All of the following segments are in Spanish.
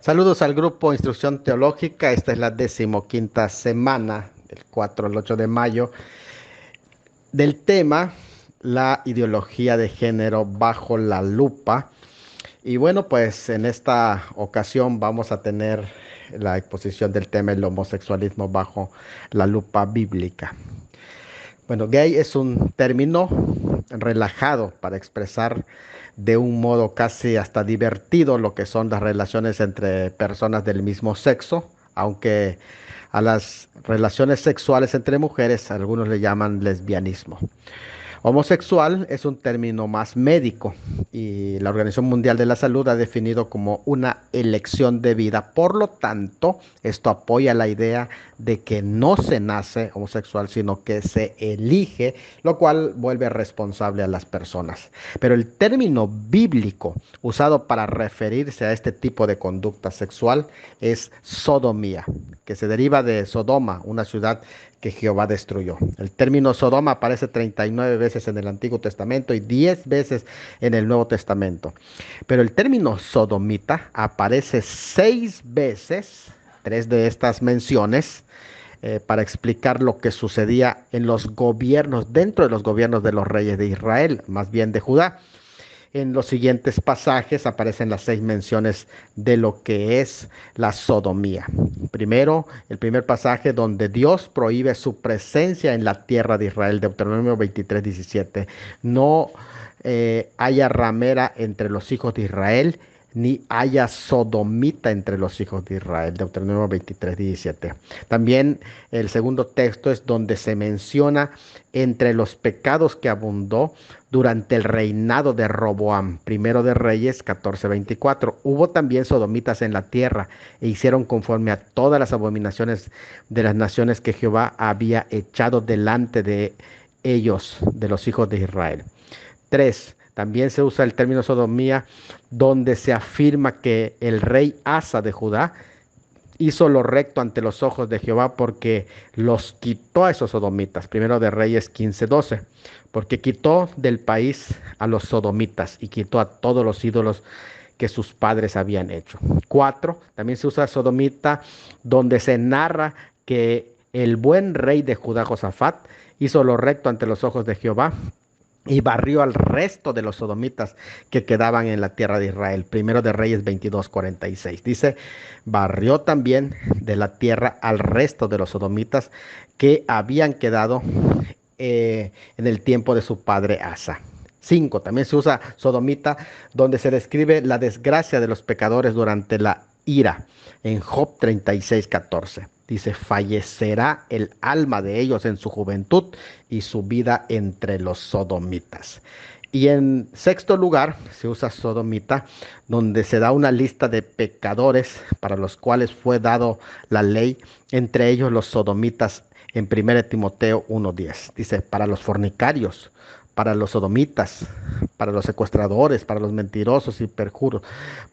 Saludos al grupo Instrucción Teológica. Esta es la 15ª semana, del 4 al 8 de mayo, del tema la ideología de género bajo la lupa. Y bueno, pues en esta ocasión vamos a tener la exposición del tema el homosexualismo bajo la lupa bíblica. Bueno, gay es un término relajado para expresar de un modo casi hasta divertido lo que son las relaciones entre personas del mismo sexo, aunque a las relaciones sexuales entre mujeres algunos le llaman lesbianismo. Homosexual es un término más médico y la Organización Mundial de la Salud ha definido como una elección de vida. Por lo tanto, esto apoya la idea de que no se nace homosexual, sino que se elige, lo cual vuelve responsable a las personas. Pero el término bíblico usado para referirse a este tipo de conducta sexual es sodomía, que se deriva de Sodoma, una ciudad que Jehová destruyó. El término Sodoma aparece 39 veces en el Antiguo Testamento y 10 veces en el Nuevo Testamento. Pero el término sodomita aparece 6 veces, 3 de estas menciones, para explicar lo que sucedía en los gobiernos, dentro de los gobiernos de los reyes de Israel, más bien de Judá. En los siguientes pasajes aparecen las 6 menciones de lo que es la sodomía. Primero, el primer pasaje donde Dios prohíbe su presencia en la tierra de Israel, Deuteronomio 23:17. No haya ramera entre los hijos de Israel, ni haya sodomita entre los hijos de Israel, Deuteronomio 23:17. También el segundo texto es donde se menciona entre los pecados que abundó durante el reinado de Roboam, primero de Reyes 14:24. Hubo también sodomitas en la tierra e hicieron conforme a todas las abominaciones de las naciones que Jehová había echado delante de ellos, de los hijos de Israel. 3. También se usa el término sodomía donde se afirma que el rey Asa de Judá hizo lo recto ante los ojos de Jehová porque los quitó a esos sodomitas. Primero de Reyes 15:12. Porque quitó del país a los sodomitas y quitó a todos los ídolos que sus padres habían hecho. 4. También se usa sodomita donde se narra que el buen rey de Judá, Josafat, hizo lo recto ante los ojos de Jehová y barrió al resto de los sodomitas que quedaban en la tierra de Israel. Primero de Reyes 22:46. Dice, barrió también de la tierra al resto de los sodomitas que habían quedado en el tiempo de su padre Asa. 5. También se usa sodomita donde se describe la desgracia de los pecadores durante la ira. En Job 36:14. Dice, fallecerá el alma de ellos en su juventud y su vida entre los sodomitas. Y en sexto lugar se usa sodomita, donde se da una lista de pecadores para los cuales fue dado la ley, entre ellos los sodomitas en 1 Timoteo 1:10. Dice, para los fornicarios, para los sodomitas, para los secuestradores, para los mentirosos y perjuros,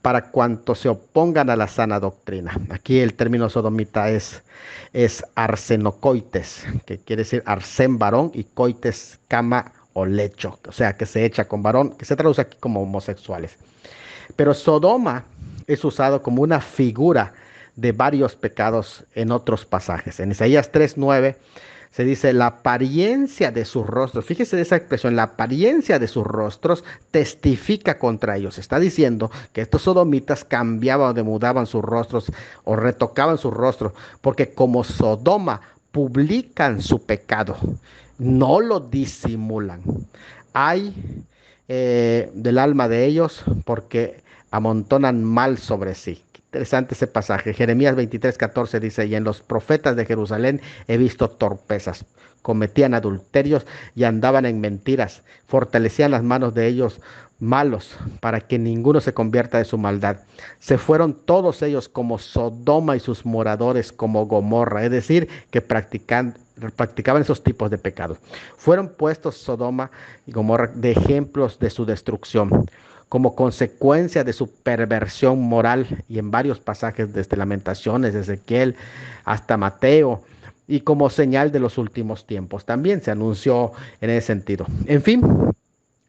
para cuantos se opongan a la sana doctrina. Aquí el término sodomita es arsenocoites, que quiere decir arsén varón y coites cama o lecho, o sea que se echa con varón, que se traduce aquí como homosexuales. Pero Sodoma es usado como una figura de varios pecados en otros pasajes. En Isaías 3:9 se dice, la apariencia de sus rostros, fíjese de esa expresión, la apariencia de sus rostros testifica contra ellos. Está diciendo que estos sodomitas cambiaban o demudaban sus rostros o retocaban sus rostros, porque como Sodoma publican su pecado, no lo disimulan. Hay del alma de ellos porque amontonan mal sobre sí. Interesante ese pasaje. Jeremías 23:14 dice, y en los profetas de Jerusalén he visto torpezas. Cometían adulterios y andaban en mentiras. Fortalecían las manos de ellos malos para que ninguno se convierta de su maldad. Se fueron todos ellos como Sodoma y sus moradores como Gomorra. Es decir, que practicaban esos tipos de pecados. Fueron puestos Sodoma y Gomorra de ejemplos de su destrucción, como consecuencia de su perversión moral, y en varios pasajes desde Lamentaciones, Ezequiel hasta Mateo, y como señal de los últimos tiempos. También se anunció en ese sentido. En fin,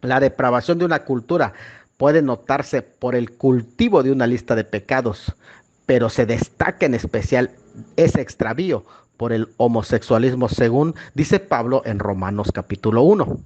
la depravación de una cultura puede notarse por el cultivo de una lista de pecados, pero se destaca en especial ese extravío por el homosexualismo, según dice Pablo en Romanos capítulo 1.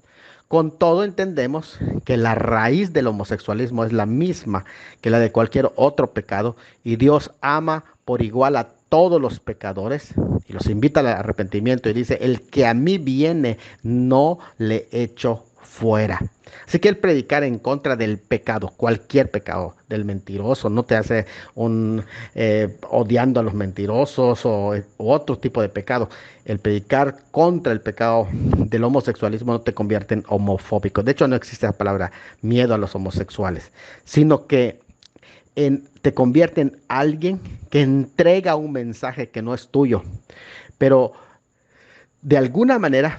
Con todo entendemos que la raíz del homosexualismo es la misma que la de cualquier otro pecado, y Dios ama por igual a todos los pecadores y los invita al arrepentimiento, y dice: el que a mí viene no le echo fuera. Así que el predicar en contra del pecado, cualquier pecado, del mentiroso, no te hace odiando a los mentirosos o otro tipo de pecado. El predicar contra el pecado del homosexualismo no te convierte en homofóbico. De hecho, no existe la palabra miedo a los homosexuales, sino que te convierte en alguien que entrega un mensaje que no es tuyo, pero de alguna manera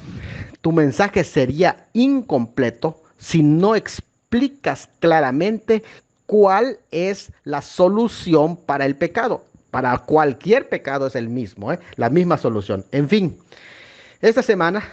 tu mensaje sería incompleto si no explicas claramente cuál es la solución para el pecado. Para cualquier pecado es el mismo, la misma solución. En fin, esta semana,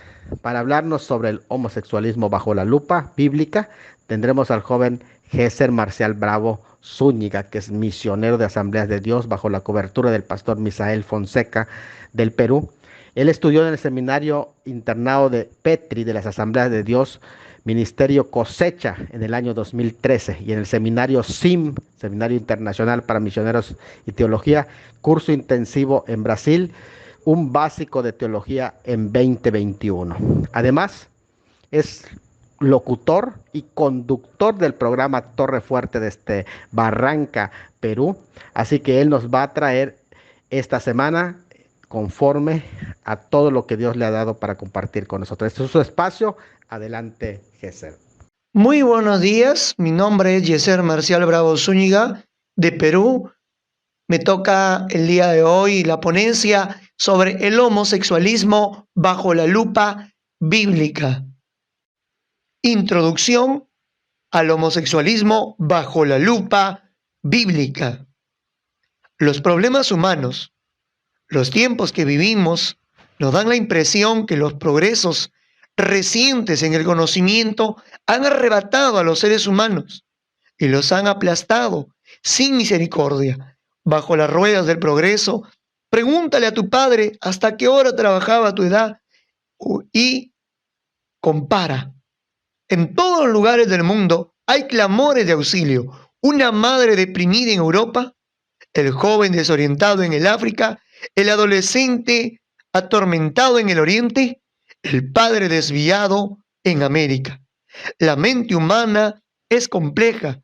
para hablarnos sobre el homosexualismo bajo la lupa bíblica, tendremos al joven Géser Marcial Bravo Zúñiga, que es misionero de Asambleas de Dios bajo la cobertura del pastor Misael Fonseca del Perú. Él estudió en el seminario internado de Petri de las Asambleas de Dios, Ministerio Cosecha, en el año 2013, y en el seminario SIM, Seminario Internacional para Misioneros y Teología, curso intensivo en Brasil, un básico de teología en 2021. Además, es locutor y conductor del programa Torre Fuerte desde Barranca, Perú. Así que él nos va a traer esta semana conforme a todo lo que Dios le ha dado para compartir con nosotros. Este es su espacio. Adelante, Géser. Muy buenos días, mi nombre es Géser Marcial Bravo Zúñiga, de Perú. Me toca el día de hoy la ponencia sobre el homosexualismo bajo la lupa bíblica. Introducción al homosexualismo bajo la lupa bíblica. Los problemas humanos, los tiempos que vivimos, nos dan la impresión que los progresos recientes en el conocimiento han arrebatado a los seres humanos y los han aplastado sin misericordia. Bajo las ruedas del progreso, pregúntale a tu padre hasta qué hora trabajaba a tu edad y compara. En todos los lugares del mundo hay clamores de auxilio. Una madre deprimida en Europa, el joven desorientado en el África, el adolescente atormentado en el Oriente, el padre desviado en América. La mente humana es compleja.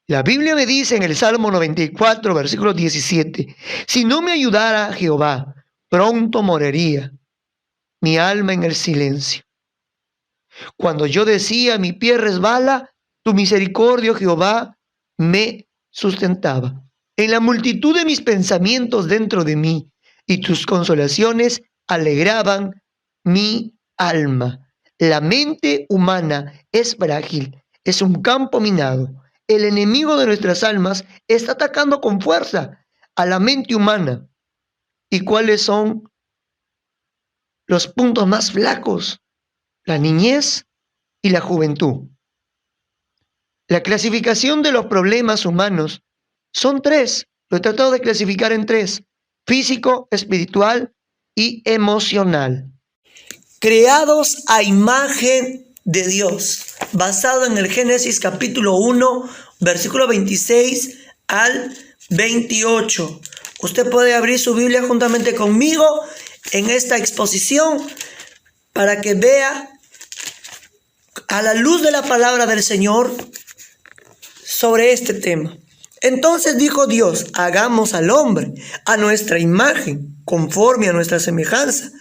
La Biblia me dice en el Salmo 94, versículo 17, si no me ayudara Jehová, pronto moriría mi alma en el silencio. Cuando yo decía, mi pie resbala, tu misericordia, Jehová, me sustentaba. En la multitud de mis pensamientos dentro de mí, y tus consolaciones alegraban mi alma. La mente humana es frágil, es un campo minado. El enemigo de nuestras almas está atacando con fuerza a la mente humana. ¿Y cuáles son los puntos más flacos? La niñez y la juventud. La clasificación de los problemas humanos son tres. Lo he tratado de clasificar en tres: físico, espiritual y emocional. Creados a imagen de Dios, basado en el Génesis capítulo 1, versículo 26 al 28. Usted puede abrir su Biblia juntamente conmigo en esta exposición para que vea a la luz de la palabra del Señor sobre este tema. Entonces dijo Dios, hagamos al hombre a nuestra imagen, conforme a nuestra semejanza,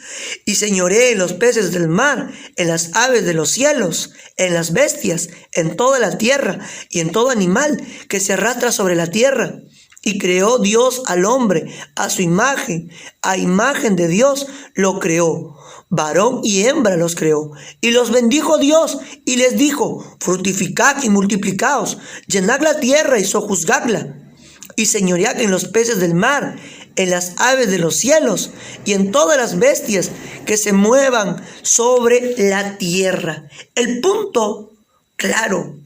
y señoree en los peces del mar, en las aves de los cielos, en las bestias, en toda la tierra, y en todo animal que se arrastra sobre la tierra. Y creó Dios al hombre a su imagen, a imagen de Dios lo creó. Varón y hembra los creó, y los bendijo Dios, y les dijo, fructificad y multiplicaos, llenad la tierra y sojuzgadla, y señoread en los peces del mar, en las aves de los cielos, y en todas las bestias que se muevan sobre la tierra. El punto claro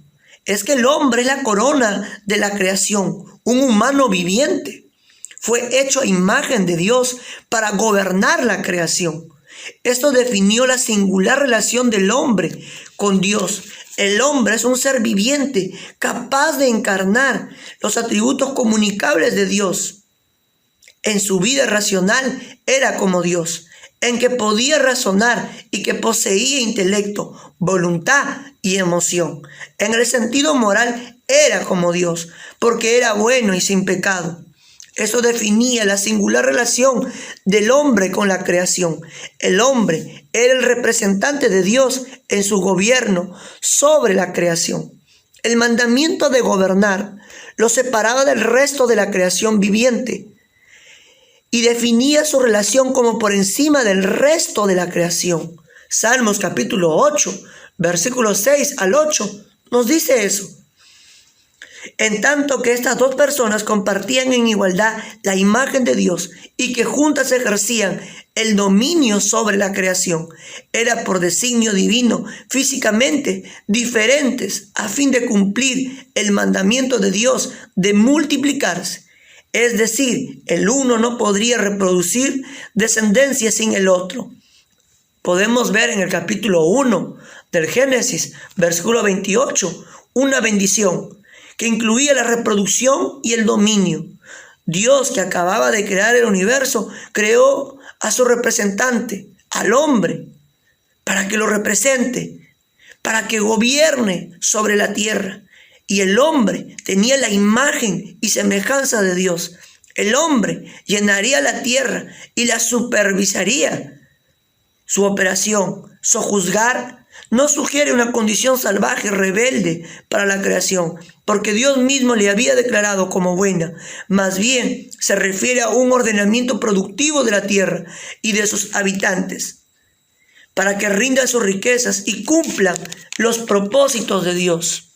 es que el hombre es la corona de la creación, un humano viviente, fue hecho a imagen de Dios para gobernar la creación. Esto definió la singular relación del hombre con Dios. El hombre es un ser viviente, capaz de encarnar los atributos comunicables de Dios. En su vida racional era como Dios, en que podía razonar y que poseía intelecto, voluntad y emoción. En el sentido moral era como Dios, porque era bueno y sin pecado. Eso definía la singular relación del hombre con la creación. El hombre era el representante de Dios en su gobierno sobre la creación. El mandamiento de gobernar lo separaba del resto de la creación viviente y definía su relación como por encima del resto de la creación. Salmos capítulo 8, versículos 6 al 8, nos dice eso. En tanto que estas dos personas compartían en igualdad la imagen de Dios y que juntas ejercían el dominio sobre la creación, era por designio divino, físicamente diferentes a fin de cumplir el mandamiento de Dios de multiplicarse. Es decir, el uno no podría reproducir descendencia sin el otro. Podemos ver en el capítulo 1 del Génesis, versículo 28, una bendición que incluía la reproducción y el dominio. Dios, que acababa de crear el universo, creó a su representante, al hombre, para que lo represente, para que gobierne sobre la tierra. Y el hombre tenía la imagen y semejanza de Dios. El hombre llenaría la tierra y la supervisaría. Su operación, sojuzgar, no sugiere una condición salvaje, rebelde para la creación, porque Dios mismo le había declarado como buena. Más bien se refiere a un ordenamiento productivo de la tierra y de sus habitantes, para que rindan sus riquezas y cumplan los propósitos de Dios.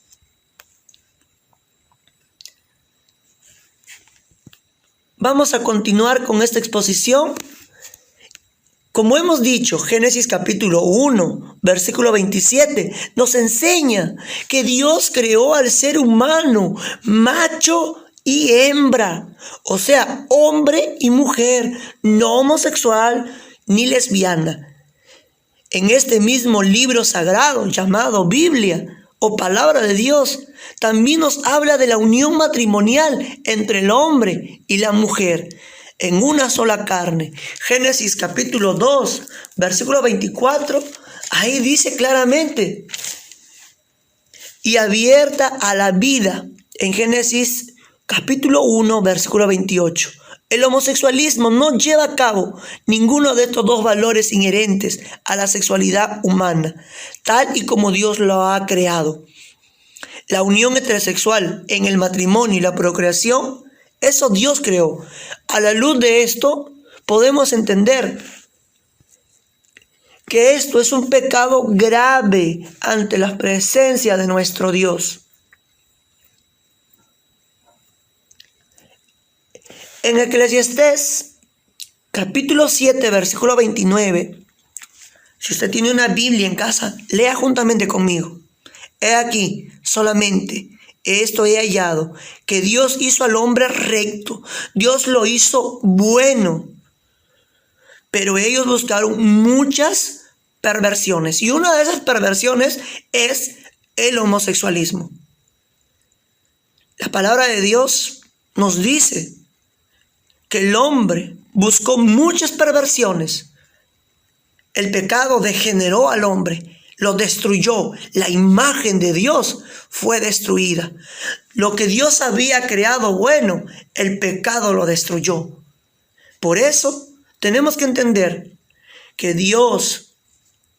Vamos a continuar con esta exposición. Como hemos dicho, Génesis capítulo 1, versículo 27, nos enseña que Dios creó al ser humano, macho y hembra, o sea, hombre y mujer, no homosexual ni lesbiana. En este mismo libro sagrado llamado Biblia o Palabra de Dios, también nos habla de la unión matrimonial entre el hombre y la mujer en una sola carne. Génesis capítulo 2, versículo 24, ahí dice claramente, y abierta a la vida, en Génesis capítulo 1, versículo 28. El homosexualismo no lleva a cabo ninguno de estos dos valores inherentes a la sexualidad humana, tal y como Dios lo ha creado. La unión heterosexual en el matrimonio y la procreación, eso Dios creó. A la luz de esto, podemos entender que esto es un pecado grave ante la presencia de nuestro Dios. En Eclesiastés, capítulo 7, versículo 29, si usted tiene una Biblia en casa, lea juntamente conmigo. He aquí, solamente esto he hallado, que Dios hizo al hombre recto, Dios lo hizo bueno, pero ellos buscaron muchas perversiones, y una de esas perversiones es el homosexualismo. La palabra de Dios nos dice que el hombre buscó muchas perversiones. El pecado degeneró al hombre, lo destruyó. La imagen de Dios fue destruida. Lo que Dios había creado bueno, el pecado lo destruyó. Por eso tenemos que entender que Dios,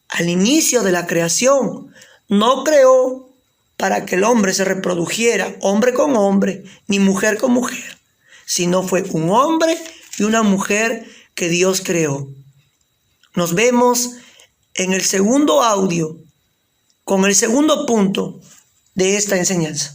al inicio de la creación, no creó para que el hombre se reprodujera, hombre con hombre, ni mujer con mujer, sino fue un hombre y una mujer que Dios creó. Nos vemos en el segundo audio, con el segundo punto de esta enseñanza.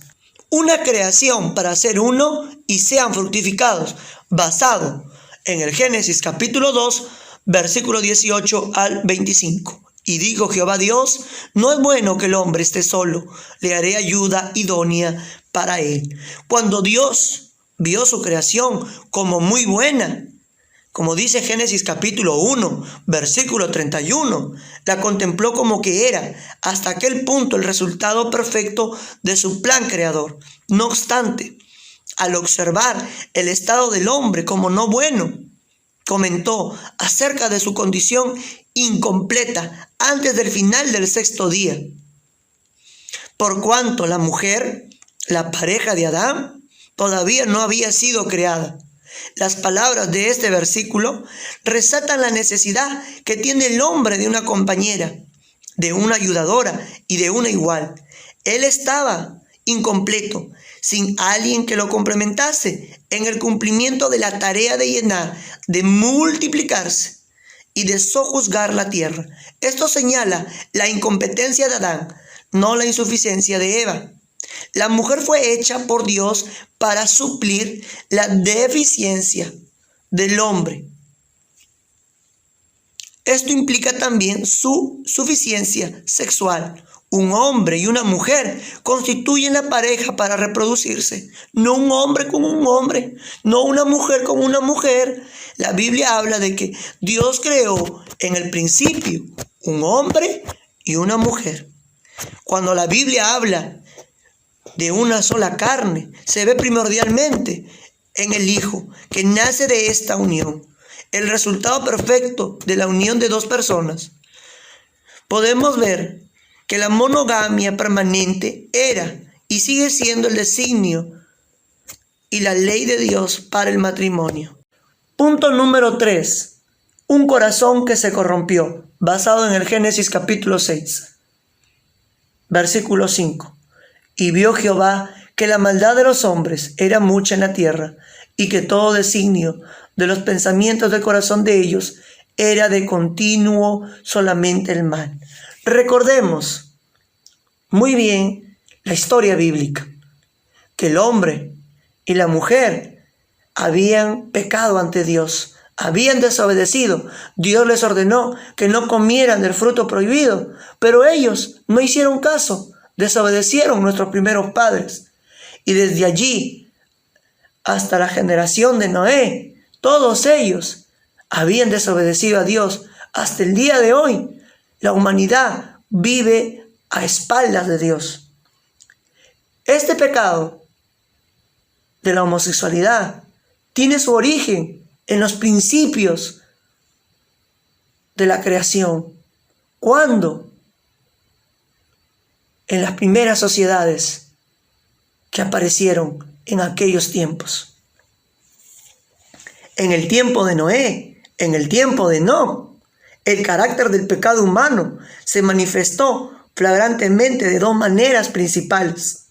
Una creación para ser uno y sean fructificados, basado en el Génesis capítulo 2, versículo 18 al 25. Y dijo Jehová Dios, no es bueno que el hombre esté solo, le haré ayuda idónea para él. Cuando Dios vio su creación como muy buena. Como dice Génesis capítulo 1, versículo 31, la contempló como que era hasta aquel punto el resultado perfecto de su plan creador. No obstante, al observar el estado del hombre como no bueno, comentó acerca de su condición incompleta antes del final del sexto día. Por cuanto la mujer, la pareja de Adán, todavía no había sido creada. Las palabras de este versículo resaltan la necesidad que tiene el hombre de una compañera, de una ayudadora y de una igual. Él estaba incompleto, sin alguien que lo complementase en el cumplimiento de la tarea de llenar, de multiplicarse y de sojuzgar la tierra. Esto señala la incompetencia de Adán, no la insuficiencia de Eva. La mujer fue hecha por Dios para suplir la deficiencia del hombre. Esto implica también su suficiencia sexual. Un hombre y una mujer constituyen la pareja para reproducirse, no un hombre con un hombre, no una mujer con una mujer. La Biblia habla de que Dios creó en el principio un hombre y una mujer. Cuando la Biblia habla de una sola carne, se ve primordialmente en el Hijo, que nace de esta unión, el resultado perfecto de la unión de dos personas. Podemos ver que la monogamia permanente era y sigue siendo el designio y la ley de Dios para el matrimonio. Punto número 3. Un corazón que se corrompió, basado en el Génesis capítulo 6, versículo 5. Y vio Jehová que la maldad de los hombres era mucha en la tierra, y que todo designio de los pensamientos del corazón de ellos era de continuo solamente el mal. Recordemos muy bien la historia bíblica, que el hombre y la mujer habían pecado ante Dios, habían desobedecido. Dios les ordenó que no comieran del fruto prohibido, pero ellos no hicieron caso. Desobedecieron nuestros primeros padres. Y desde allí hasta la generación de Noé, todos ellos habían desobedecido a Dios. Hasta el día de hoy, la humanidad vive a espaldas de Dios. Este pecado de la homosexualidad tiene su origen en los principios de la creación. ¿Cuándo? En las primeras sociedades que aparecieron en aquellos tiempos. En el tiempo de Noé, en el tiempo de Enoc, el carácter del pecado humano se manifestó flagrantemente de dos maneras principales: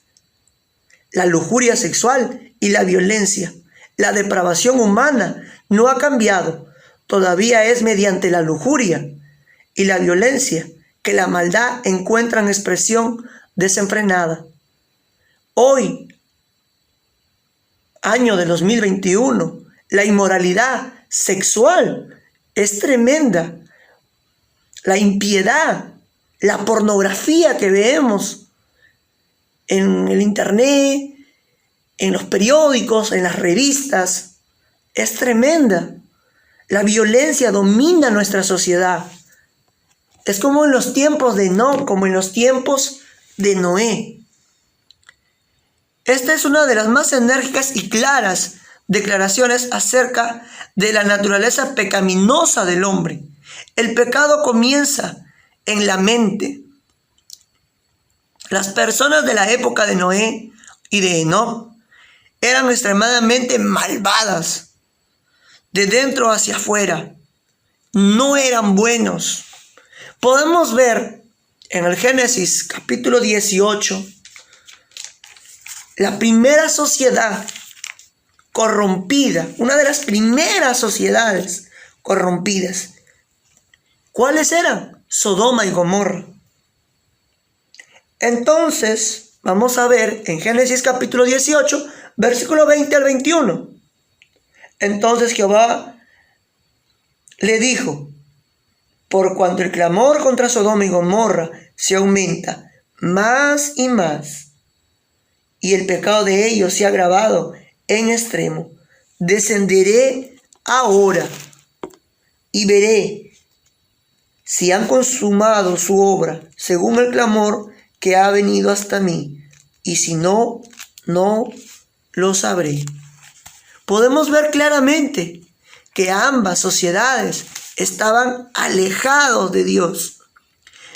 la lujuria sexual y la violencia. La depravación humana no ha cambiado, todavía es mediante la lujuria y la violencia que la maldad encuentra en expresión desenfrenada. Hoy, año de 2021, la inmoralidad sexual es tremenda. La impiedad, la pornografía que vemos en el internet, en los periódicos, en las revistas, es tremenda. La violencia domina nuestra sociedad. Es como en los tiempos de Enoc, como en los tiempos de Noé. Esta es una de las más enérgicas y claras declaraciones acerca de la naturaleza pecaminosa del hombre. El pecado comienza en la mente. Las personas de la época de Noé y de Enoc eran extremadamente malvadas, de dentro hacia afuera. No eran buenos. Podemos ver en el Génesis capítulo 18 la primera sociedad corrompida, una de las primeras sociedades corrompidas. ¿Cuáles eran? Sodoma y Gomorra. Entonces, vamos a ver en Génesis capítulo 18, versículo 20 al 21. Entonces Jehová le dijo: por cuanto el clamor contra Sodoma y Gomorra se aumenta más y más, y el pecado de ellos se ha agravado en extremo. Descenderé ahora y veré si han consumado su obra según el clamor que ha venido hasta mí, y si no, no lo sabré. Podemos ver claramente que ambas sociedades estaban alejados de Dios.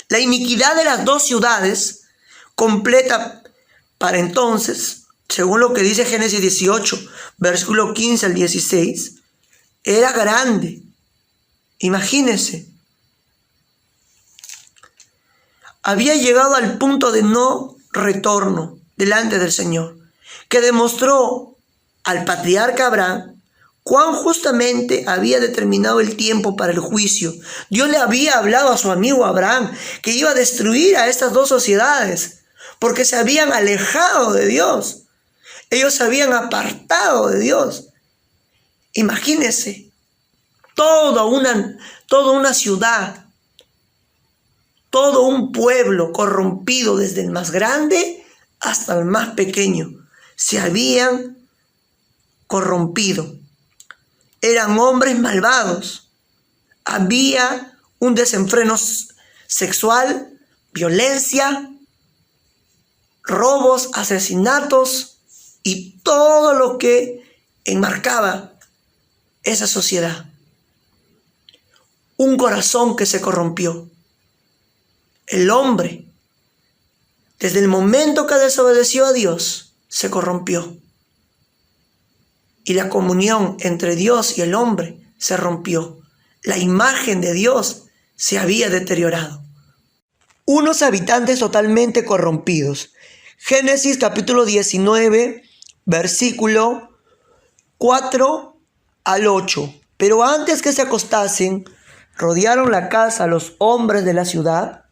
La iniquidad de las dos ciudades completa para entonces, según lo que dice Génesis 18, versículo 15 al 16, era grande. Imagínense. Había llegado al punto de no retorno delante del Señor, que demostró al patriarca Abraham cuán justamente había determinado el tiempo para el juicio. Dios le había hablado a su amigo Abraham que iba a destruir a estas dos sociedades porque se habían alejado de Dios. Ellos se habían apartado de Dios. Imagínense, toda una ciudad, todo un pueblo corrompido desde el más grande hasta el más pequeño. Se habían corrompido. Eran hombres malvados. Había un desenfreno sexual, violencia, robos, asesinatos y todo lo que enmarcaba esa sociedad. Un corazón que se corrompió. El hombre, desde el momento que desobedeció a Dios, se corrompió. Y la comunión entre Dios y el hombre se rompió. La imagen de Dios se había deteriorado. Unos habitantes totalmente corrompidos. Génesis capítulo 19, versículo 4 al 8. Pero antes que se acostasen, rodearon la casa los hombres de la ciudad,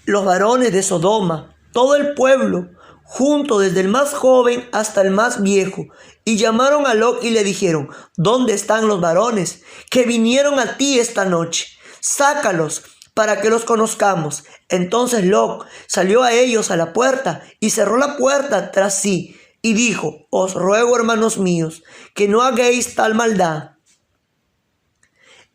los varones de Sodoma, todo el pueblo, junto desde el más joven hasta el más viejo, y llamaron a Lot y le dijeron: ¿dónde están los varones que vinieron a ti esta noche? Sácalos para que los conozcamos. Entonces Lot salió a ellos a la puerta y cerró la puerta tras sí y dijo: os ruego, hermanos míos, que no hagáis tal maldad.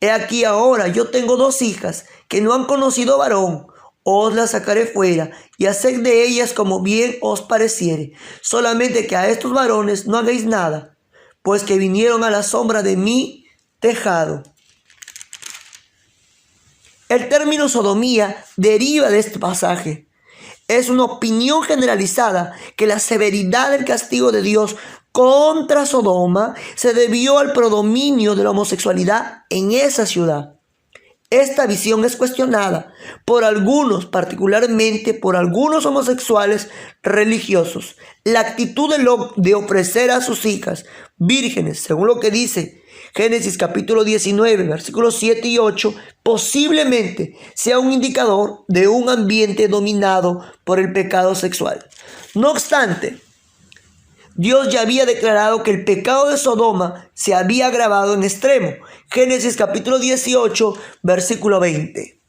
He aquí ahora yo tengo 2 hijas que no han conocido varón. Os las sacaré fuera y haced de ellas como bien os pareciere. Solamente que a estos varones no hagáis nada, pues que vinieron a la sombra de mi tejado. El término sodomía deriva de este pasaje. Es una opinión generalizada que la severidad del castigo de Dios contra Sodoma se debió al predominio de la homosexualidad en esa ciudad. Esta visión es cuestionada por algunos, particularmente por algunos homosexuales religiosos. La actitud de Lot de ofrecer a sus hijas vírgenes, según lo que dice Génesis capítulo 19, versículos 7 y 8, posiblemente sea un indicador de un ambiente dominado por el pecado sexual. No obstante, Dios ya había declarado que el pecado de Sodoma se había agravado en extremo. Génesis capítulo 18, versículo 20.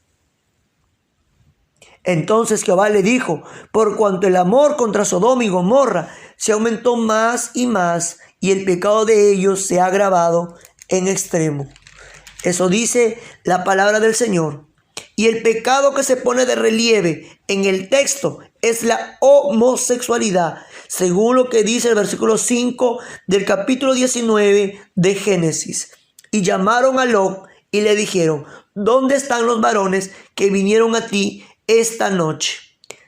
Entonces Jehová le dijo: por cuanto el amor contra Sodoma y Gomorra se aumentó más y más, y el pecado de ellos se ha agravado en extremo. Eso dice la palabra del Señor. Y el pecado que se pone de relieve en el texto es la homosexualidad, según lo que dice el versículo 5 del capítulo 19 de Génesis. Y llamaron a Lot y le dijeron: ¿dónde están los varones que vinieron a ti esta noche?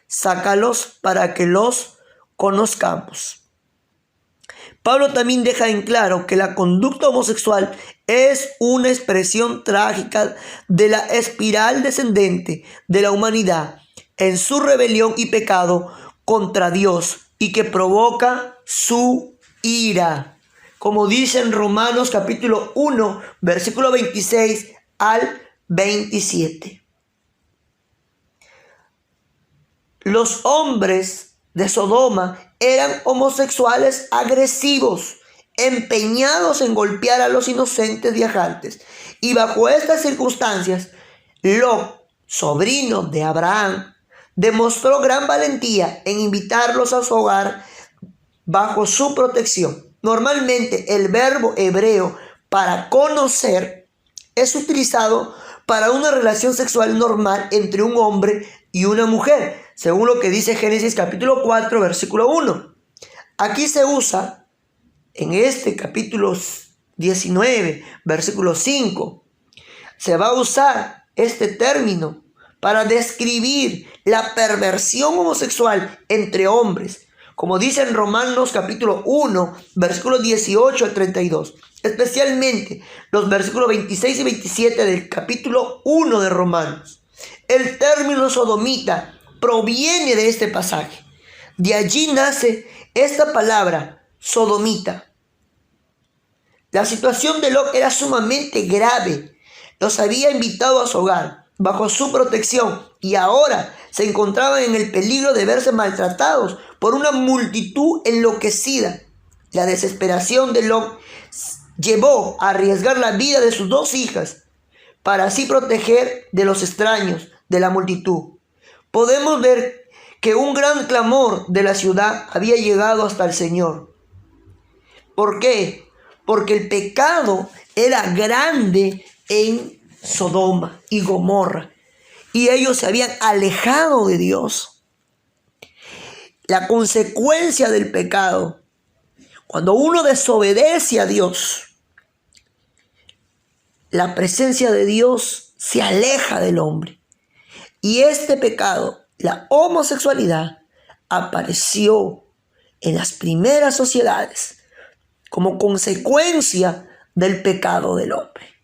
Sácalos para que los conozcamos. Pablo también deja en claro que la conducta homosexual es una expresión trágica de la espiral descendente de la humanidad en su rebelión y pecado contra Dios y que provoca su ira. Como dice en Romanos capítulo 1, versículo 26 al 27. Los hombres de Sodoma eran homosexuales agresivos, empeñados en golpear a los inocentes viajantes. Y bajo estas circunstancias, Lot, sobrino de Abraham, demostró gran valentía en invitarlos a su hogar bajo su protección. Normalmente el verbo hebreo para conocer es utilizado para una relación sexual normal entre un hombre y una mujer, según lo que dice Génesis capítulo 4, versículo 1. Aquí se usa en este capítulo 19, versículo 5. Se va a usar este término para describir la perversión homosexual entre hombres, como dice en Romanos capítulo 1, versículos 18 al 32. Especialmente los versículos 26 y 27 del capítulo 1 de Romanos. El término sodomita proviene de este pasaje. De allí nace esta palabra, sodomita. La situación de Lot era sumamente grave. Los había invitado a su hogar, bajo su protección, y ahora se encontraban en el peligro de verse maltratados por una multitud enloquecida. La desesperación de Lot llevó a arriesgar la vida de sus 2 hijas para así proteger de los extraños de la multitud. Podemos ver que un gran clamor de la ciudad había llegado hasta el Señor. ¿Por qué? Porque el pecado era grande en Sodoma y Gomorra y ellos se habían alejado de Dios. La consecuencia del pecado, cuando uno desobedece a Dios, la presencia de Dios se aleja del hombre. Y este pecado, la homosexualidad, apareció en las primeras sociedades como consecuencia del pecado del hombre.